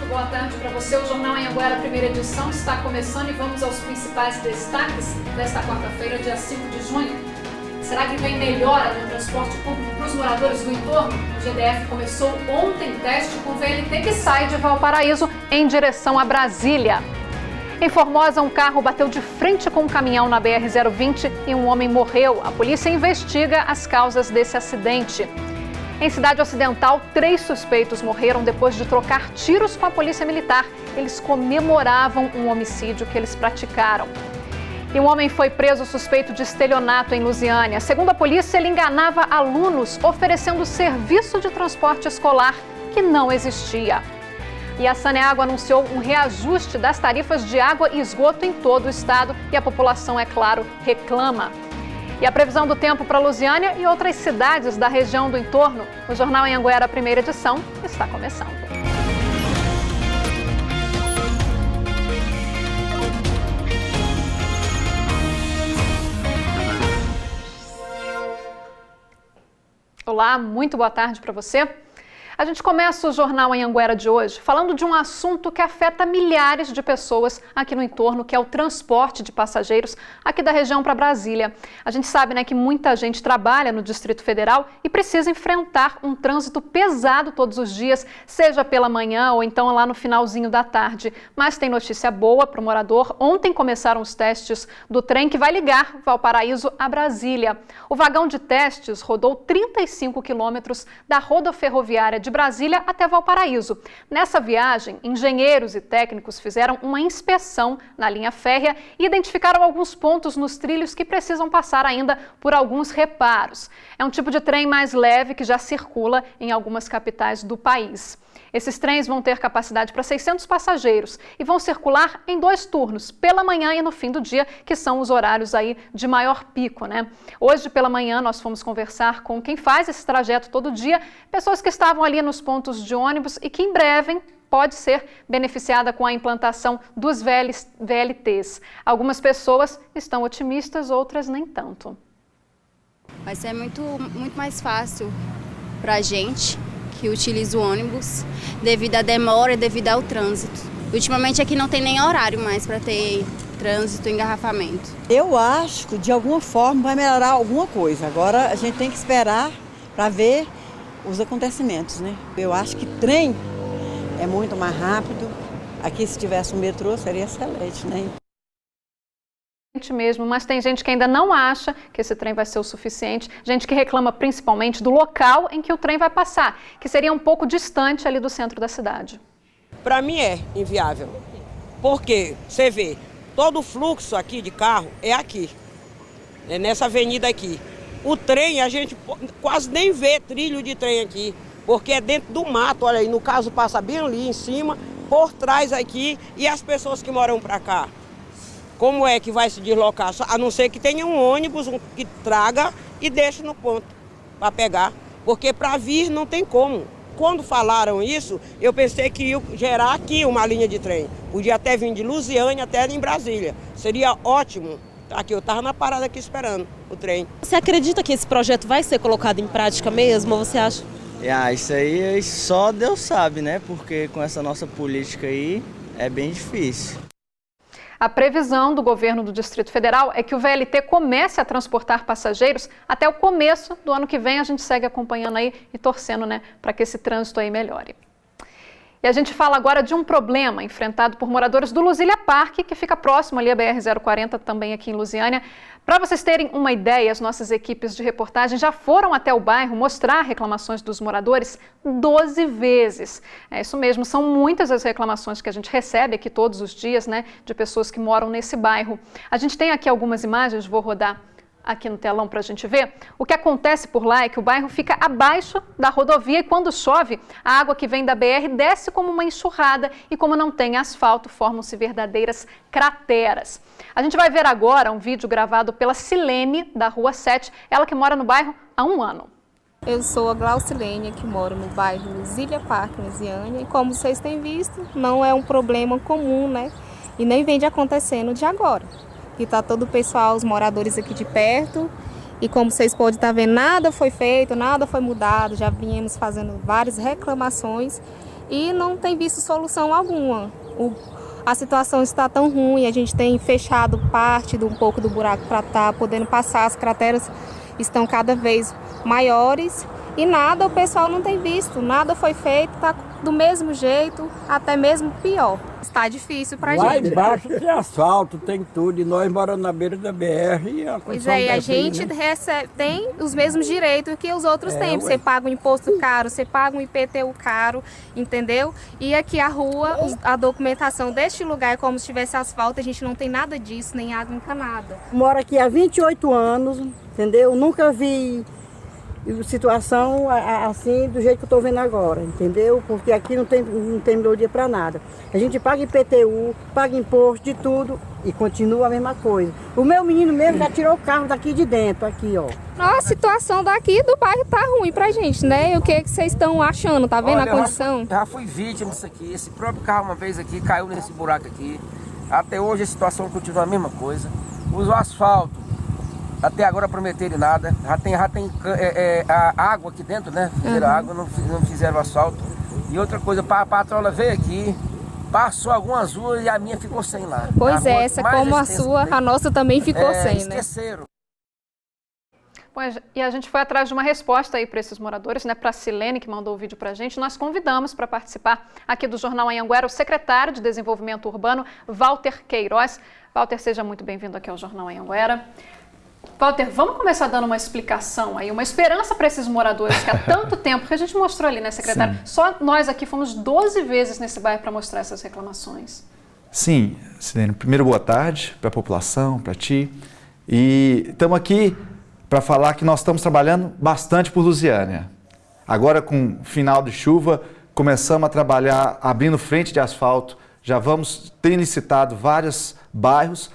boa tarde para você. O Jornal Anhanguera, primeira edição, está começando e vamos aos principais destaques desta quarta-feira, dia 5 de junho. Será que vem melhora no transporte público para os moradores do entorno? O GDF começou ontem teste com o VLT que sai de Valparaíso em direção a Brasília. Em Formosa, um carro bateu de frente com um caminhão na BR-020 e um homem morreu. A polícia investiga as causas desse acidente. Em Cidade Ocidental, 3 suspeitos morreram depois de trocar tiros com a polícia militar. Eles comemoravam um homicídio que eles praticaram. E um homem foi preso suspeito de estelionato em Lusiânia. Segundo a polícia, ele enganava alunos oferecendo serviço de transporte escolar que não existia. E a Saneago anunciou um reajuste das tarifas de água e esgoto em todo o estado e a população, é claro, reclama. E a previsão do tempo para Lusiânia e outras cidades da região do entorno. O Jornal Anhanguera, primeira edição, está começando. Olá, muito boa tarde para você. A gente começa o Jornal Anhanguera de hoje falando de um assunto que afeta milhares de pessoas aqui no entorno, que é o transporte de passageiros aqui da região para Brasília. A gente sabe, né, que muita gente trabalha no Distrito Federal e precisa enfrentar um trânsito pesado todos os dias, seja pela manhã ou então lá no finalzinho da tarde. Mas tem notícia boa para o morador. Ontem começaram os testes do trem que vai ligar Valparaíso a Brasília. O vagão de testes rodou 35 quilômetros da rodoferroviária de Brasília até Valparaíso. Nessa viagem, engenheiros e técnicos fizeram uma inspeção na linha férrea e identificaram alguns pontos nos trilhos que precisam passar ainda por alguns reparos. É um tipo de trem mais leve que já circula em algumas capitais do país. Esses trens vão ter capacidade para 600 passageiros e vão circular em 2 turnos, pela manhã e no fim do dia, que são os horários aí de maior pico, né? Hoje pela manhã nós fomos conversar com quem faz esse trajeto todo dia, pessoas que estavam ali nos pontos de ônibus e que em breve pode ser beneficiada com a implantação dos VLTs. Algumas pessoas estão otimistas, outras nem tanto. Vai ser muito mais fácil para a gente que utiliza o ônibus, devido à demora e devido ao trânsito. Ultimamente aqui não tem nem horário mais para ter trânsito e engarrafamento. Eu acho que de alguma forma vai melhorar alguma coisa. Agora a gente tem que esperar para ver os acontecimentos, né? Eu acho que trem é muito mais rápido. Aqui se tivesse um metrô seria excelente, né? Mesmo, mas tem gente que ainda não acha que esse trem vai ser o suficiente, gente que reclama principalmente do local em que o trem vai passar, que seria um pouco distante ali do centro da cidade. Para mim é inviável, porque você vê, todo o fluxo aqui de carro é aqui, é nessa avenida aqui. O trem, a gente quase nem vê trilho de trem aqui, porque é dentro do mato, olha aí, no caso passa bem ali em cima, por trás aqui, e as pessoas que moram para cá. Como é que vai se deslocar? A não ser que tenha um ônibus que traga e deixe no ponto para pegar. Porque para vir não tem como. Quando falaram isso, eu pensei que ia gerar aqui uma linha de trem. Podia até vir de Lusiânia até em Brasília. Seria ótimo. Aqui eu estava na parada aqui esperando o trem. Você acredita que esse projeto vai ser colocado em prática mesmo? Ou você acha? Isso aí só Deus sabe, né? Porque com essa nossa política aí é bem difícil. A previsão do governo do Distrito Federal é que o VLT comece a transportar passageiros até o começo do ano que vem. A gente segue acompanhando aí e torcendo, né, para que esse trânsito aí melhore. E a gente fala agora de um problema enfrentado por moradores do Luzília Parque, que fica próximo ali à BR-040, também aqui em Lusiânia. Para vocês terem uma ideia, as nossas equipes de reportagem já foram até o bairro mostrar reclamações dos moradores 12 vezes. É isso mesmo, são muitas as reclamações que a gente recebe aqui todos os dias, né, de pessoas que moram nesse bairro. A gente tem aqui algumas imagens, vou rodar aqui no telão para a gente ver. O que acontece por lá é que o bairro fica abaixo da rodovia e quando chove, a água que vem da BR desce como uma enxurrada e como não tem asfalto, formam-se verdadeiras crateras. A gente vai ver agora um vídeo gravado pela Silene, da Rua 7, ela que mora no bairro há 1 ano. Eu sou a Glaucilene, que moro no bairro Luzília Parque, Lusiânia, e como vocês têm visto, não é um problema comum, né? E nem vem de acontecendo de agora. Que está todo o pessoal, os moradores aqui de perto, e como vocês podem estar vendo, nada foi feito, nada foi mudado, já viemos fazendo várias reclamações e não tem visto solução alguma. A situação está tão ruim, a gente tem fechado parte um pouco do buraco para estar podendo passar, as crateras estão cada vez maiores e nada o pessoal não tem visto, nada foi feito, está do mesmo jeito, até mesmo pior. Está difícil para a gente. Lá embaixo tem asfalto, tem tudo, e nós moramos na beira da BR. E a pois é, e a gente tem os mesmos direitos que os outros têm. Você paga um imposto caro, você paga um IPTU caro, entendeu? E aqui a rua, a documentação deste lugar é como se tivesse asfalto, a gente não tem nada disso, nem água encanada. Moro aqui há 28 anos, entendeu? Nunca vi situação assim do jeito que eu estou vendo agora, entendeu? Porque aqui não tem melhoria para nada. A gente paga IPTU, paga imposto de tudo e continua a mesma coisa. O meu menino mesmo já tirou o carro daqui de dentro, aqui, ó. A situação daqui do bairro tá ruim pra gente, né? E o que vocês estão achando? Tá vendo? Olha, a condição? Já fui vítima disso aqui. Esse próprio carro uma vez aqui caiu nesse buraco aqui. Até hoje a situação continua a mesma coisa. Usa o asfalto. Até agora prometeram nada, já tem a água aqui dentro, né? Fizeram água, não fizeram asfalto. E outra coisa, a patrola veio aqui, passou algumas ruas e a minha ficou sem lá. Pois é, essa como a sua, a nossa também ficou sem, né? Esqueceram. Pois, e a gente foi atrás de uma resposta aí para esses moradores, né? Para a Silene, que mandou o vídeo para a gente. Nós convidamos para participar aqui do Jornal Anhanguera o secretário de Desenvolvimento Urbano, Walter Queiroz. Walter, seja muito bem-vindo aqui ao Jornal Anhanguera. Walter, vamos começar dando uma explicação aí, uma esperança para esses moradores que há tanto tempo, que a gente mostrou ali, né, secretário? Sim. Só nós aqui fomos 12 vezes nesse bairro para mostrar essas reclamações. Sim, Silene, primeiro boa tarde para a população, para ti. E estamos aqui para falar que nós estamos trabalhando bastante por Lusiânia. Agora, com final de chuva, começamos a trabalhar abrindo frente de asfalto, já tem licitado vários bairros.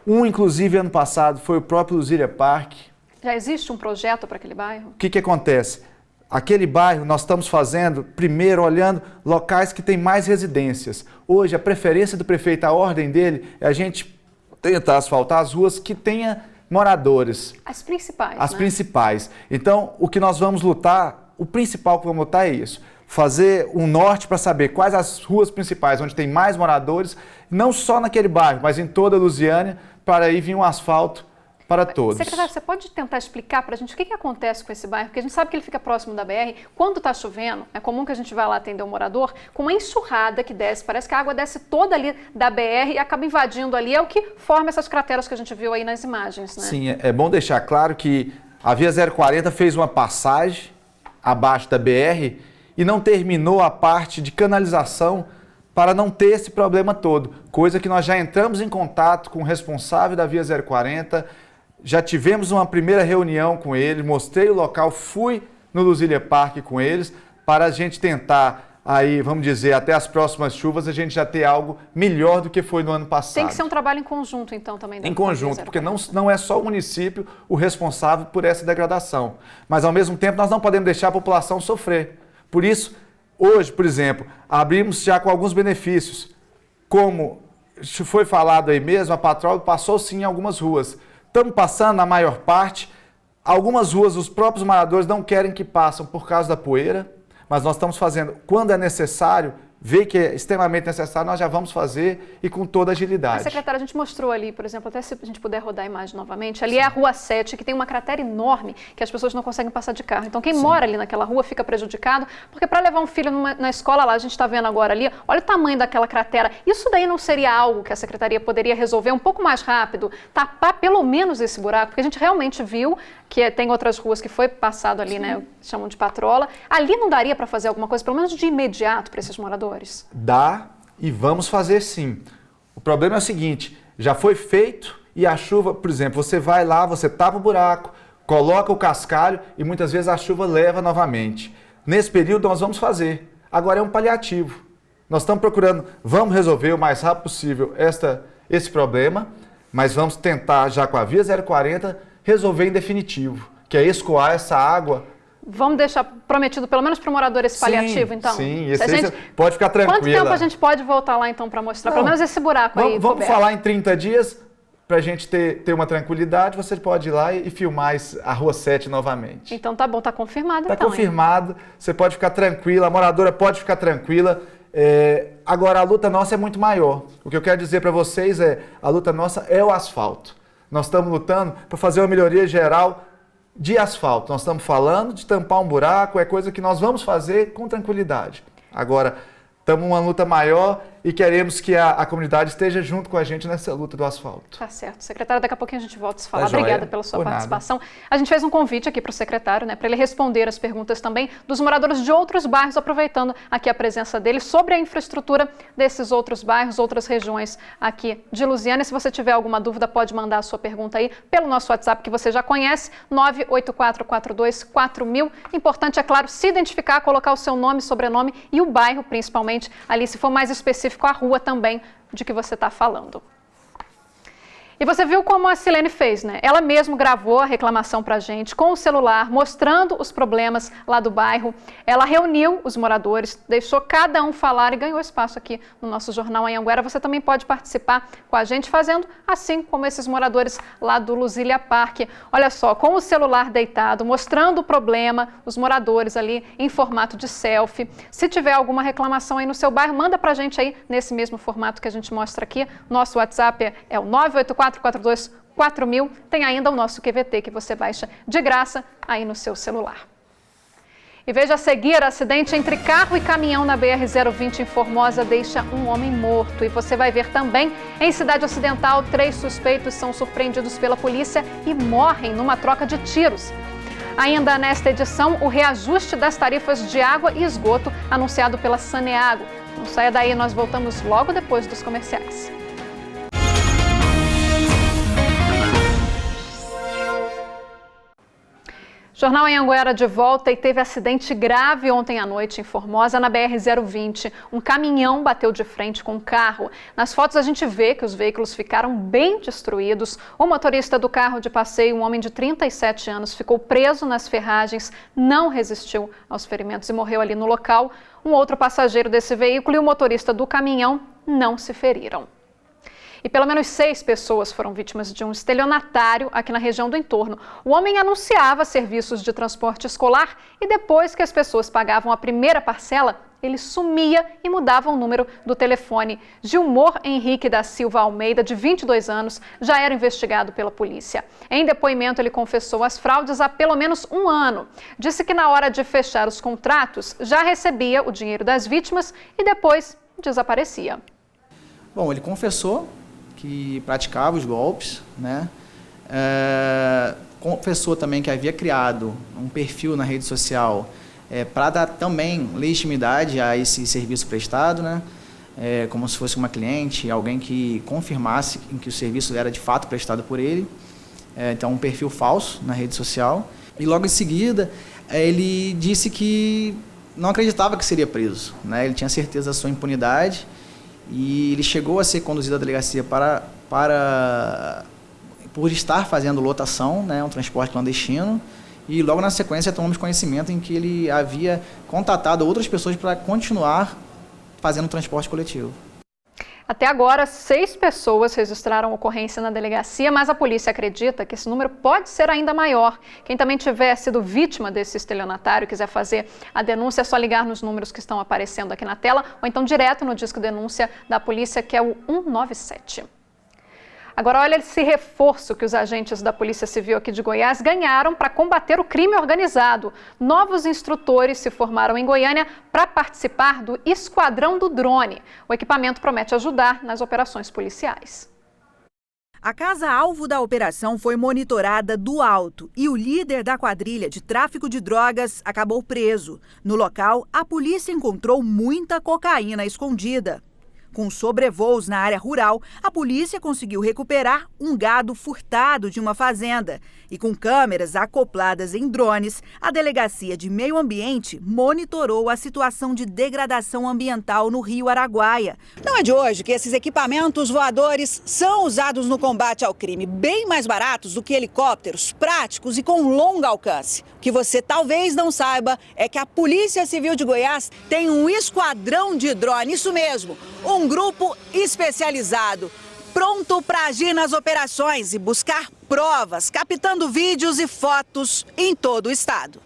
Inclusive, ano passado, foi o próprio Luzília Parque. Já existe um projeto para aquele bairro? O que acontece? Aquele bairro nós estamos fazendo, primeiro, olhando locais que têm mais residências. Hoje, a preferência do prefeito, a ordem dele, é a gente tentar asfaltar as ruas que tenha moradores. As principais, As principais. Então, o que nós vamos lutar, o principal que vamos lutar é isso. Fazer um norte para saber quais as ruas principais, onde tem mais moradores, não só naquele bairro, mas em toda a Lusiânia, para aí vir um asfalto para todos. Secretário, você pode tentar explicar para a gente o que acontece com esse bairro? Porque a gente sabe que ele fica próximo da BR. Quando está chovendo, é comum que a gente vá lá atender o morador com uma enxurrada que desce. Parece que a água desce toda ali da BR e acaba invadindo ali. É o que forma essas crateras que a gente viu aí nas imagens, né? Sim, é bom deixar claro que a Via 040 fez uma passagem abaixo da BR e não terminou a parte de canalização para não ter esse problema todo. Coisa que nós já entramos em contato com o responsável da Via 040, já tivemos uma primeira reunião com ele, mostrei o local, fui no Luzília Parque com eles, para a gente tentar, aí, vamos dizer, até as próximas chuvas, a gente já ter algo melhor do que foi no ano passado. Tem que ser um trabalho em conjunto, então, também. Em conjunto, porque não é só o município o responsável por essa degradação. Mas, ao mesmo tempo, nós não podemos deixar a população sofrer. Por isso, hoje, por exemplo, abrimos já com alguns benefícios. Como foi falado aí mesmo, a patrola passou sim em algumas ruas. Estamos passando na maior parte. Algumas ruas, os próprios moradores não querem que passem por causa da poeira, mas nós estamos fazendo, quando é necessário, ver que é extremamente necessário, nós já vamos fazer e com toda agilidade. Secretária, a gente mostrou ali, por exemplo, até se a gente puder rodar a imagem novamente, ali é a Rua 7, que tem uma cratera enorme que as pessoas não conseguem passar de carro. Então quem mora ali naquela rua fica prejudicado, porque para levar um filho na escola lá, a gente está vendo agora ali, olha o tamanho daquela cratera. Isso daí não seria algo que a Secretaria poderia resolver um pouco mais rápido, tapar pelo menos esse buraco, porque a gente realmente viu que tem outras ruas que foi passado ali, né, chamam de patrola. Ali não daria para fazer alguma coisa, pelo menos de imediato, para esses moradores? Dá e vamos fazer sim. O problema é o seguinte, já foi feito e a chuva, por exemplo, você vai lá, você tapa o buraco, coloca o cascalho e muitas vezes a chuva leva novamente. Nesse período nós vamos fazer. Agora é um paliativo. Nós estamos procurando, vamos resolver o mais rápido possível esse problema, mas vamos tentar já com a Via 040 resolver em definitivo, que é escoar essa água. Vamos deixar prometido, pelo menos para o morador, esse paliativo, então? Sim, pode ficar tranquila. Quanto tempo a gente pode voltar lá, então, para mostrar, pelo menos esse buraco aí? Vamos falar em 30 dias, para a gente ter uma tranquilidade, você pode ir lá e filmar a Rua 7 novamente. Então tá bom, tá confirmado Tá então. confirmado, hein? Você pode ficar tranquila, a moradora pode ficar tranquila. Agora, a luta nossa é muito maior. O que eu quero dizer para vocês a luta nossa é o asfalto. Nós estamos lutando para fazer uma melhoria geral de asfalto. Nós estamos falando de tampar um buraco, é coisa que nós vamos fazer com tranquilidade. Agora, estamos numa luta maior e queremos que a comunidade esteja junto com a gente nessa luta do asfalto. Tá certo. Secretário, daqui a pouquinho a gente volta a se falar. Tá joia. Obrigada pela sua Por participação. A gente fez um convite aqui para o secretário, para ele responder as perguntas também dos moradores de outros bairros, aproveitando aqui a presença dele sobre a infraestrutura desses outros bairros, outras regiões aqui de Lusiânia. Se você tiver alguma dúvida, pode mandar a sua pergunta aí pelo nosso WhatsApp, que você já conhece, 984424000. Importante, é claro, se identificar, colocar o seu nome, sobrenome e o bairro, principalmente, ali, se for mais específico, a rua também de que você está falando. E você viu como a Silene fez, né? Ela mesma gravou a reclamação para a gente com o celular, mostrando os problemas lá do bairro. Ela reuniu os moradores, deixou cada um falar e ganhou espaço aqui no nosso Jornal Anhanguera. Você também pode participar com a gente fazendo assim como esses moradores lá do Luzília Parque. Olha só, com o celular deitado, mostrando o problema, os moradores ali em formato de selfie. Se tiver alguma reclamação aí no seu bairro, manda para a gente aí nesse mesmo formato que a gente mostra aqui. Nosso WhatsApp é o 984424000. Tem ainda o nosso QVT que você baixa de graça aí no seu celular. E veja a seguir, acidente entre carro e caminhão na BR-020 em Formosa deixa um homem morto. E você vai ver também, em Cidade Ocidental, 3 suspeitos são surpreendidos pela polícia e morrem numa troca de tiros. Ainda nesta edição, o reajuste das tarifas de água e esgoto anunciado pela Saneago. Não saia daí, nós voltamos logo depois dos comerciais. Jornal Anhanguera de volta e teve acidente grave ontem à noite em Formosa, na BR-020. Um caminhão bateu de frente com um carro. Nas fotos a gente vê que os veículos ficaram bem destruídos. O motorista do carro de passeio, um homem de 37 anos, ficou preso nas ferragens, não resistiu aos ferimentos e morreu ali no local. Um outro passageiro desse veículo e o motorista do caminhão não se feriram. E pelo menos 6 pessoas foram vítimas de um estelionatário aqui na região do entorno. O homem anunciava serviços de transporte escolar e depois que as pessoas pagavam a primeira parcela, ele sumia e mudava o número do telefone. Gilmor Henrique da Silva Almeida, de 22 anos, já era investigado pela polícia. Em depoimento, ele confessou as fraudes há pelo menos um ano. Disse que na hora de fechar os contratos, já recebia o dinheiro das vítimas e depois desaparecia. Bom, ele confessou que praticava os golpes, né? Confessou também que havia criado um perfil na rede social para dar também legitimidade a esse serviço prestado, né? Como se fosse uma cliente, alguém que confirmasse que o serviço era de fato prestado por ele. Então, um perfil falso na rede social. E logo em seguida, ele disse que não acreditava que seria preso, né? Ele tinha certeza da sua impunidade. E ele chegou a ser conduzido à delegacia por estar fazendo lotação, né, um transporte clandestino. E logo na sequência tomamos conhecimento em que ele havia contatado outras pessoas para continuar fazendo transporte coletivo. Até agora, 6 pessoas registraram ocorrência na delegacia, mas a polícia acredita que esse número pode ser ainda maior. Quem também tiver sido vítima desse estelionatário e quiser fazer a denúncia, é só ligar nos números que estão aparecendo aqui na tela ou então direto no disco denúncia da polícia, que é o 197. Agora, olha esse reforço que os agentes da Polícia Civil aqui de Goiás ganharam para combater o crime organizado. Novos instrutores se formaram em Goiânia para participar do Esquadrão do Drone. O equipamento promete ajudar nas operações policiais. A casa-alvo da operação foi monitorada do alto e o líder da quadrilha de tráfico de drogas acabou preso. No local, a polícia encontrou muita cocaína escondida. Com sobrevoos na área rural, a polícia conseguiu recuperar um gado furtado de uma fazenda. E com câmeras acopladas em drones, a Delegacia de Meio Ambiente monitorou a situação de degradação ambiental no Rio Araguaia. Não é de hoje que esses equipamentos voadores são usados no combate ao crime, bem mais baratos do que helicópteros, práticos e com longo alcance. O que você talvez não saiba é que a Polícia Civil de Goiás tem um esquadrão de drone, isso mesmo, um grupo especializado pronto para agir nas operações e buscar provas, captando vídeos e fotos em todo o estado.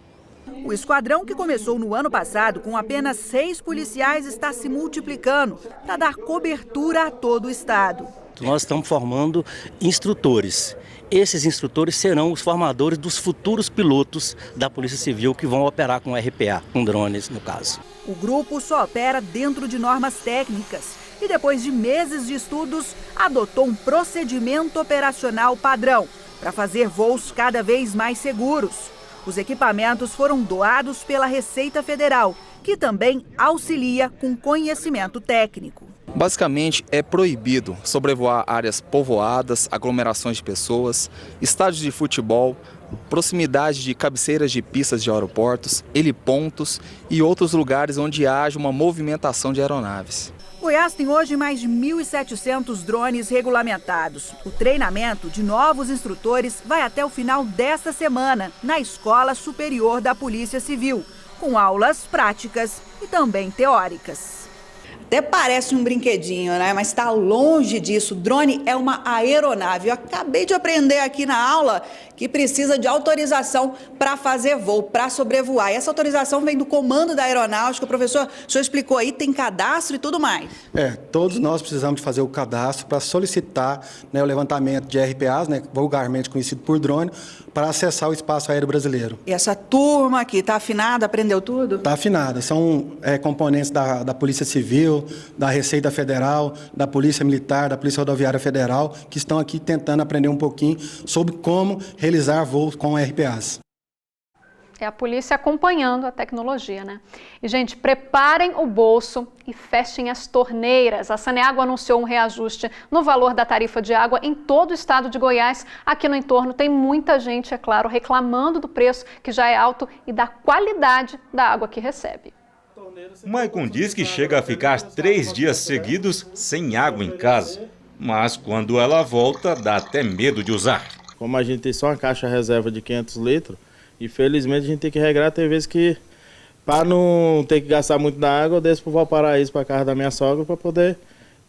O esquadrão, que começou no ano passado com apenas 6 policiais, está se multiplicando para dar cobertura a todo o estado. Nós estamos formando instrutores. Esses instrutores serão os formadores dos futuros pilotos da Polícia Civil que vão operar com RPA, com drones no caso. O grupo só opera dentro de normas técnicas e, depois de meses de estudos, adotou um procedimento operacional padrão para fazer voos cada vez mais seguros. Os equipamentos foram doados pela Receita Federal, que também auxilia com conhecimento técnico. Basicamente, é proibido sobrevoar áreas povoadas, aglomerações de pessoas, estádios de futebol, proximidade de cabeceiras de pistas de aeroportos, helipontos e outros lugares onde haja uma movimentação de aeronaves. Goiás tem hoje mais de 1.700 drones regulamentados. O treinamento de novos instrutores vai até o final desta semana na Escola Superior da Polícia Civil, com aulas práticas e também teóricas. Até parece um brinquedinho, né? Mas está longe disso. Drone é uma aeronave. Eu acabei de aprender aqui na aula que precisa de autorização para fazer voo, para sobrevoar. E essa autorização vem do comando da aeronáutica. Professor, o senhor explicou aí, tem cadastro e tudo mais. Todos nós precisamos de fazer o cadastro para solicitar, né, o levantamento de RPAs, né, vulgarmente conhecido por drone, para acessar o espaço aéreo brasileiro. E essa turma aqui está afinada, aprendeu tudo? Está afinada. São componentes da Polícia Civil, da Receita Federal, da Polícia Militar, da Polícia Rodoviária Federal, que estão aqui tentando aprender um pouquinho sobre como realizar voos com RPAs. É a polícia acompanhando a tecnologia, né? E, gente, preparem o bolso e fechem as torneiras. A Saneago anunciou um reajuste no valor da tarifa de água em todo o estado de Goiás. Aqui no entorno tem muita gente, é claro, reclamando do preço, que já é alto, e da qualidade da água que recebe. Maicon diz que chega a ficar 3 dias seguidos sem água em casa. Mas quando ela volta, dá até medo de usar. Como a gente tem só uma caixa reserva de 500 litros, infelizmente a gente tem que regrar, tem vezes que, para não ter que gastar muito da água, eu desço pro Valparaíso, para casa da minha sogra, para poder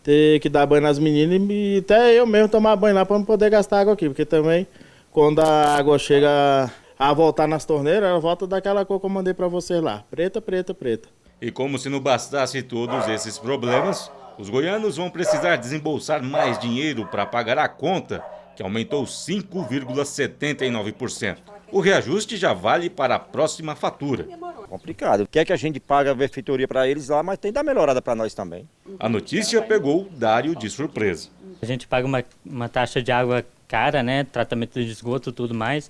ter que dar banho nas meninas e até eu mesmo tomar banho lá para não poder gastar água aqui, porque também quando a água chega a voltar nas torneiras, ela volta daquela cor que eu mandei para vocês lá, preta, preta, preta. E como se não bastasse todos esses problemas, os goianos vão precisar desembolsar mais dinheiro para pagar a conta, que aumentou 5,79%. O reajuste já vale para a próxima fatura. Complicado. O que é que a gente paga a benfeitoria para eles lá, mas tem que dar melhorada para nós também. A notícia pegou Dário de surpresa. A gente paga uma taxa de água cara, né? Tratamento de esgoto e tudo mais.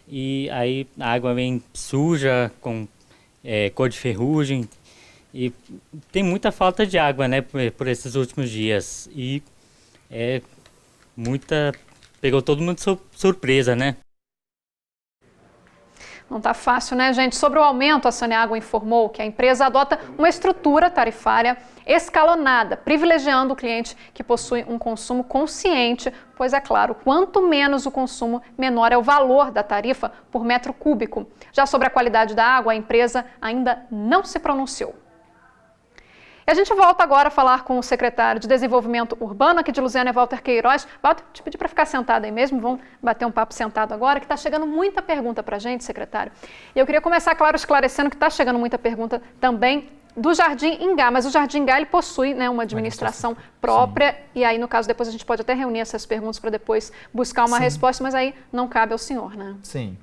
E aí a água vem suja, com cor de ferrugem. E tem muita falta de água, né? Por esses últimos dias. E pegou todo mundo de surpresa, né? Não está fácil, né, gente? Sobre o aumento, a Saneago informou que a empresa adota uma estrutura tarifária escalonada, privilegiando o cliente que possui um consumo consciente, pois, é claro, quanto menos o consumo, menor é o valor da tarifa por metro cúbico. Já sobre a qualidade da água, a empresa ainda não se pronunciou. E a gente volta agora a falar com o secretário de Desenvolvimento Urbano aqui de Lusiânia, Walter Queiroz. Walter, te pedi para ficar sentado aí mesmo, vamos bater um papo sentado agora, que está chegando muita pergunta para a gente, secretário. E eu queria começar, claro, esclarecendo que está chegando muita pergunta também do Jardim Ingá, mas o Jardim Ingá ele possui, né, uma administração própria. Sim. E aí, no caso, depois a gente pode até reunir essas perguntas para depois buscar uma resposta, mas aí não cabe ao senhor, né? Sim,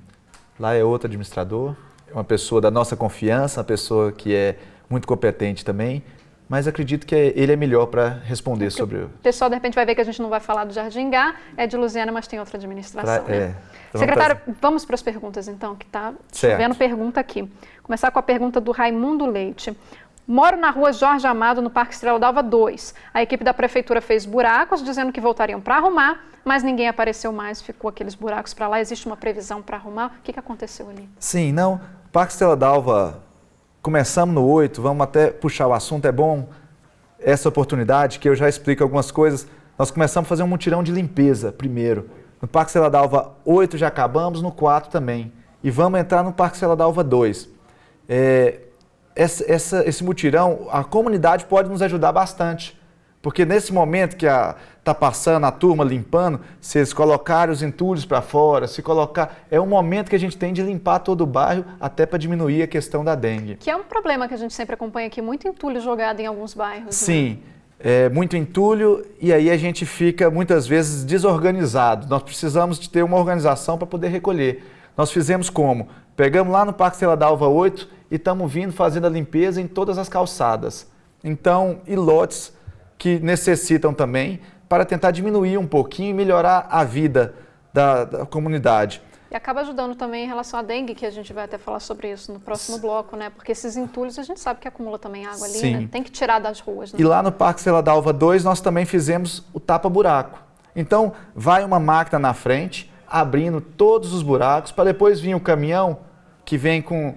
lá é outro administrador, é uma pessoa da nossa confiança, uma pessoa que é muito competente também. Mas acredito que ele é melhor para responder sobre o... pessoal, de repente, vai ver que a gente não vai falar do Jardim Ingá, é de Lusiânia, mas tem outra administração. Né? Secretário, vamos para as perguntas, então, que está chovendo pergunta aqui. Começar com a pergunta do Raimundo Leite. Moro na rua Jorge Amado, no Parque Estrela d'Alva 2. A equipe da prefeitura fez buracos, dizendo que voltariam para arrumar, mas ninguém apareceu mais, ficou aqueles buracos para lá. Existe uma previsão para arrumar? O que aconteceu ali? Sim, não. Parque Estrela d'Alva... Começamos no 8, vamos até puxar o assunto, é bom essa oportunidade, que eu já explico algumas coisas. Nós começamos a fazer um mutirão de limpeza primeiro. No Parque Estrela d'Alva 8 já acabamos, no 4 também. E vamos entrar no Parque Estrela d'Alva 2. Esse mutirão, a comunidade pode nos ajudar bastante, Porque nesse momento que está passando a turma limpando, se eles colocarem os entulhos para fora, se colocar... É um momento que a gente tem de limpar todo o bairro, até para diminuir a questão da dengue. Que é um problema que a gente sempre acompanha aqui, muito entulho jogado em alguns bairros. Sim, né? Muito entulho e aí a gente fica muitas vezes desorganizado. Nós precisamos de ter uma organização para poder recolher. Nós fizemos como? Pegamos lá no Parque Estrela d'Alva 8 e estamos vindo fazendo a limpeza em todas as calçadas. Então, e lotes que necessitam também para tentar diminuir um pouquinho e melhorar a vida da comunidade. E acaba ajudando também em relação à dengue, que a gente vai até falar sobre isso no próximo bloco, né? Porque esses entulhos a gente sabe que acumula também água ali, Sim. né? Tem que tirar das ruas. Né? E lá no Parque Estrela d'Alva 2 nós também fizemos o tapa-buraco. Então, vai uma máquina na frente, abrindo todos os buracos, para depois vir o caminhão que vem com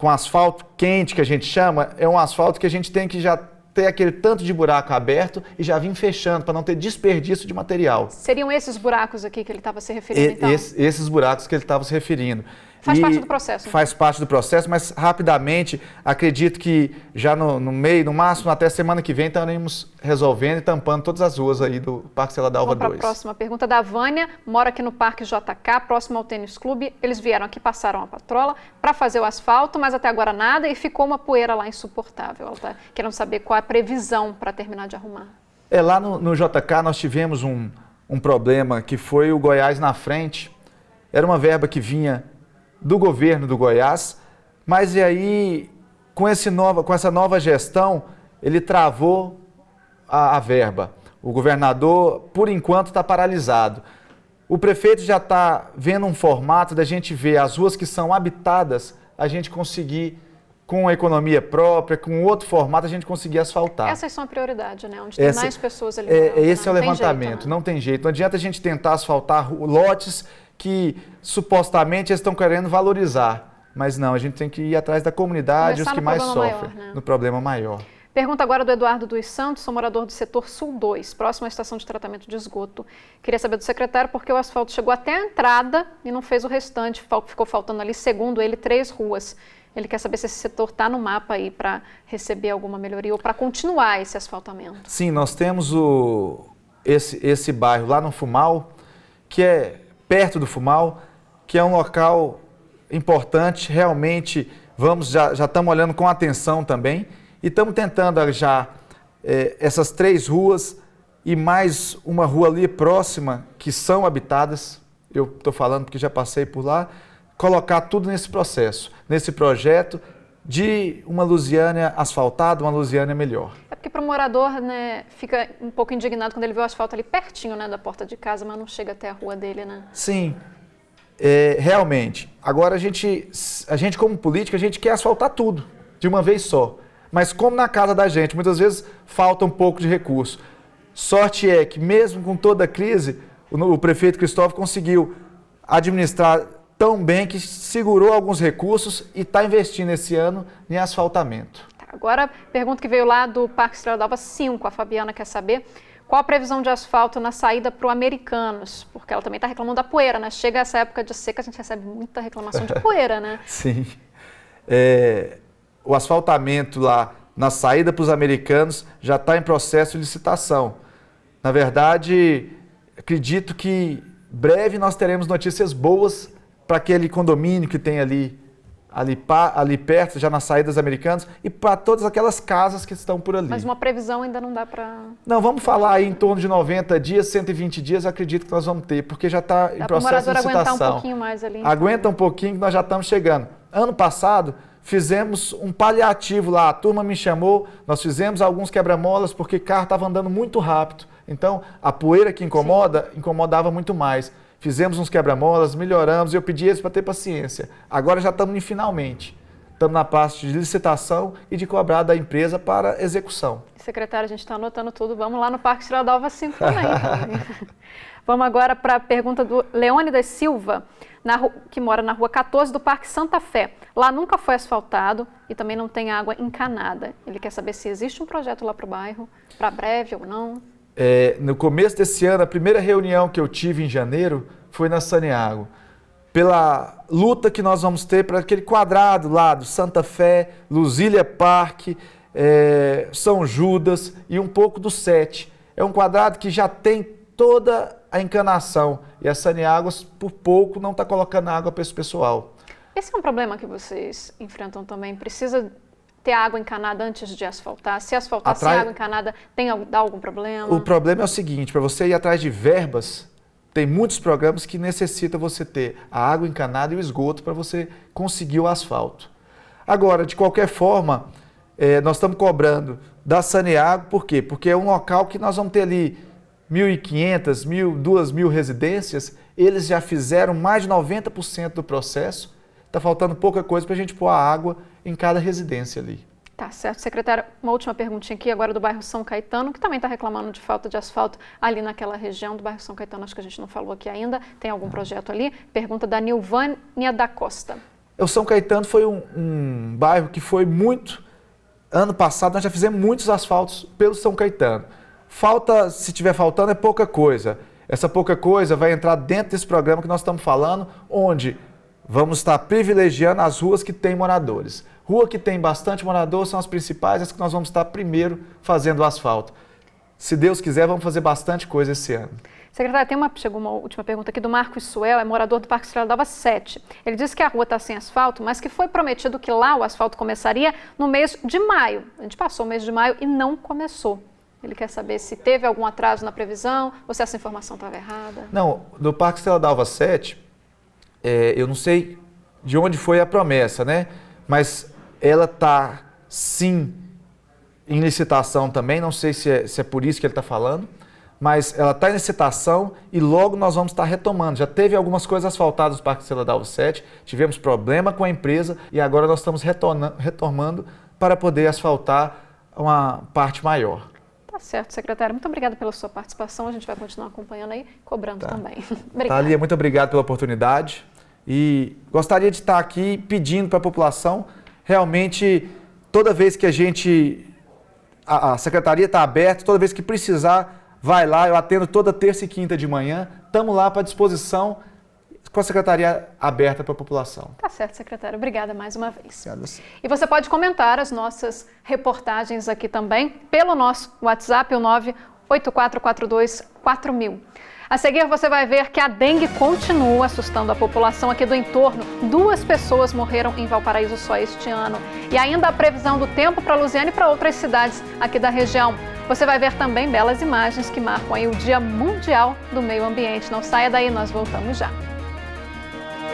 asfalto quente, que a gente chama, é um asfalto que a gente tem que já ter aquele tanto de buraco aberto e já vir fechando, para não ter desperdício de material. Seriam esses buracos aqui que ele estava se referindo, então? Esses buracos que ele estava se referindo. Faz parte do processo. Faz parte do processo, mas rapidamente, acredito que já no meio, no máximo até semana que vem, estaremos resolvendo e tampando todas as ruas aí do Parque Estrela d'Alva 2. Vamos para a próxima pergunta da Vânia, mora aqui no Parque JK, próximo ao Tênis Clube. Eles vieram aqui, passaram a patrola para fazer o asfalto, mas até agora nada e ficou uma poeira lá insuportável. Ela está querendo saber qual é a previsão para terminar de arrumar. Lá no JK nós tivemos um problema que foi o Goiás na frente. Era uma verba que vinha do governo do Goiás, mas e aí, com essa nova gestão, ele travou a verba. O governador, por enquanto, está paralisado. O prefeito já está vendo um formato da gente ver as ruas que são habitadas, a gente conseguir, com a economia própria, com outro formato, a gente conseguir asfaltar. Essas são a prioridade, né? Onde tem mais pessoas ali. Esse é o levantamento, não tem jeito. Não adianta a gente tentar asfaltar lotes que supostamente eles estão querendo valorizar. Mas não, a gente tem que ir atrás da comunidade, os que mais sofrem, no problema maior. Pergunta agora do Eduardo dos Santos, sou morador do setor Sul 2, próximo à estação de tratamento de esgoto. Queria saber do secretário porque o asfalto chegou até a entrada e não fez o restante, ficou faltando ali, segundo ele, 3 ruas. Ele quer saber se esse setor está no mapa aí para receber alguma melhoria ou para continuar esse asfaltamento. Sim, nós temos esse bairro lá no Fumal, que é perto do Fumal, que é um local importante, realmente já estamos olhando com atenção também e estamos tentando já essas 3 ruas e mais uma rua ali próxima que são habitadas, eu estou falando porque já passei por lá, colocar tudo nesse processo, nesse projeto de uma Lusiânia asfaltada, uma Lusiânia melhor. É porque para o morador, né, fica um pouco indignado quando ele vê o asfalto ali pertinho, né, da porta de casa, mas não chega até a rua dele, né? Sim, realmente. Agora a gente como político, a gente quer asfaltar tudo, de uma vez só. Mas como na casa da gente, muitas vezes falta um pouco de recurso. Sorte é que mesmo com toda a crise, o prefeito Cristóvão conseguiu administrar tão bem que segurou alguns recursos e está investindo esse ano em asfaltamento. Agora, pergunta que veio lá do Parque Estrela d'Alva 5, a Fabiana quer saber qual a previsão de asfalto na saída para o Americanos, porque ela também está reclamando da poeira, né? Chega essa época de seca, a gente recebe muita reclamação de poeira, né? Sim. O asfaltamento lá na saída para os Americanos já está em processo de licitação. Na verdade, acredito que breve nós teremos notícias boas para aquele condomínio que tem ali perto, já nas saídas Americanas, e para todas aquelas casas que estão por ali. Mas uma previsão ainda não dá para... Não, vamos falar aí em torno de 90 dias, 120 dias, eu acredito que nós vamos ter, porque já está em processo de licitação. Aguentar um pouquinho mais ali. Então. Aguenta um pouquinho que nós já estamos chegando. Ano passado, fizemos um paliativo lá, a turma me chamou, nós fizemos alguns quebra-molas, porque o carro estava andando muito rápido. Então, a poeira que incomodava muito mais. Fizemos uns quebra-molas, melhoramos e eu pedi eles para ter paciência. Agora já estamos em finalmente. Estamos na parte de licitação e de cobrar da empresa para execução. Secretário, a gente está anotando tudo. Vamos lá no Parque Estrela d'Alva 5 também. Vamos agora para a pergunta do Leônidas Silva, que mora na rua 14 do Parque Santa Fé. Lá nunca foi asfaltado e também não tem água encanada. Ele quer saber se existe um projeto lá para o bairro, para breve ou não. No começo desse ano, a primeira reunião que eu tive em janeiro foi na Saneago. Pela luta que nós vamos ter para aquele quadrado lá do Santa Fé, Luzília Parque, São Judas e um pouco do 7. É um quadrado que já tem toda a encanação e a Saneáguas, por pouco, não está colocando água para esse pessoal. Esse é um problema que vocês enfrentam também? Precisa ter água encanada antes de asfaltar? Se asfaltar sem água encanada, dá algum problema? O problema é o seguinte, para você ir atrás de verbas, tem muitos programas que necessitam você ter a água encanada e o esgoto para você conseguir o asfalto. Agora, de qualquer forma, nós estamos cobrando da Saneágua, por quê? Porque é um local que nós vamos ter ali 1.500, 2.000 residências, eles já fizeram mais de 90% do processo, está faltando pouca coisa para a gente pôr a água em cada residência ali. Tá certo. Secretário, uma última perguntinha aqui agora do bairro São Caetano, que também está reclamando de falta de asfalto ali naquela região do bairro São Caetano, acho que a gente não falou aqui ainda, tem algum projeto ali? Pergunta da Nilvânia da Costa. O São Caetano foi um bairro que foi muito... Ano passado nós já fizemos muitos asfaltos pelo São Caetano. Se estiver faltando, é pouca coisa. Essa pouca coisa vai entrar dentro desse programa que nós estamos falando, onde vamos estar privilegiando as ruas que têm moradores. Rua que tem bastante morador são as principais, as que nós vamos estar primeiro fazendo o asfalto. Se Deus quiser, vamos fazer bastante coisa esse ano. Secretário, chegou uma última pergunta aqui do Marcos Suel, é morador do Parque Estrela d'Alva 7. Ele disse que a rua está sem asfalto, mas que foi prometido que lá o asfalto começaria no mês de maio. A gente passou o mês de maio e não começou. Ele quer saber se teve algum atraso na previsão ou se essa informação estava errada. Não, do Parque Estrela d'Alva 7, eu não sei de onde foi a promessa, né? Mas ela está, sim, em licitação também, não sei se é por isso que ele está falando, mas ela está em licitação e logo nós vamos estar retomando. Já teve algumas coisas asfaltadas no Parque Estrela d'Alva 7, tivemos problema com a empresa e agora nós estamos retomando para poder asfaltar uma parte maior. Tá certo, secretário. Muito obrigada pela sua participação. A gente vai continuar acompanhando aí, cobrando também. Obrigada. Thalia, muito obrigado pela oportunidade e gostaria de estar aqui pedindo para a população, realmente, toda vez que a secretaria está aberta, toda vez que precisar, vai lá, eu atendo toda terça e quinta de manhã, estamos lá para disposição, com a secretaria aberta para a população. Tá certo, secretário. Obrigada mais uma vez. Obrigado a você. E você pode comentar as nossas reportagens aqui também pelo nosso WhatsApp, o 984424000. A seguir, você vai ver que a dengue continua assustando a população aqui do entorno. 2 pessoas morreram em Valparaíso só este ano. E ainda a previsão do tempo para Lusiânia e para outras cidades aqui da região. Você vai ver também belas imagens que marcam aí o Dia Mundial do Meio Ambiente. Não saia daí, nós voltamos já.